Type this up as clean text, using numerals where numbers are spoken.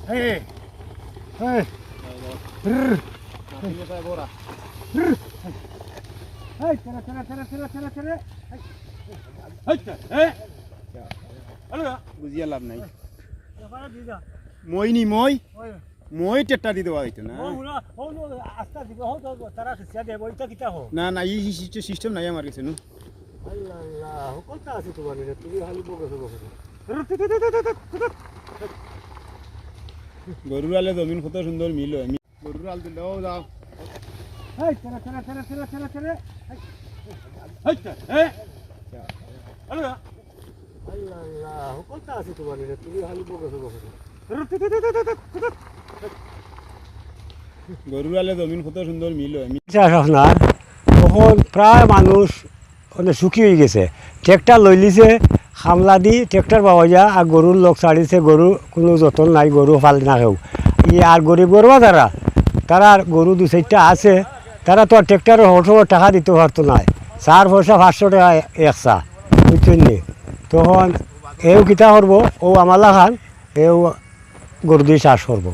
Hey, hey, hey, বুঝিয়া লাভ নাই মই নি মই টেট্টা দি দেওয়া হইতো না না না এই সিস্টেম নাই আমার কাছে নু গরুর আলে জমিন কত সুন্দর মিল হয় গরুর আল দিলেও যাও গরুর আলে জমিন কত সুন্দর মিল হয় আপনার তখন প্রায় মানুষ মানে সুখী হয়ে গেছে ট্রেক্টর লই লিছে খামলা দি ট্রেক্টর পাওয়া যায় আর গরুর লোক ছাড়িছে গরু কোনো যতন নাই গরু ফাল না কেউ আর গরিব গরুয়া তারা গরু দু চারটা আছে তারা তো আর ট্রেক্টরের হঠাৎ টাকা দিতে পারতো না 4 পয়সা 500 টাকা একসা বুঝছেন নি তখন এও কিতা করবো ও আমালা খান এও গরু দিয়ে চাষ করবো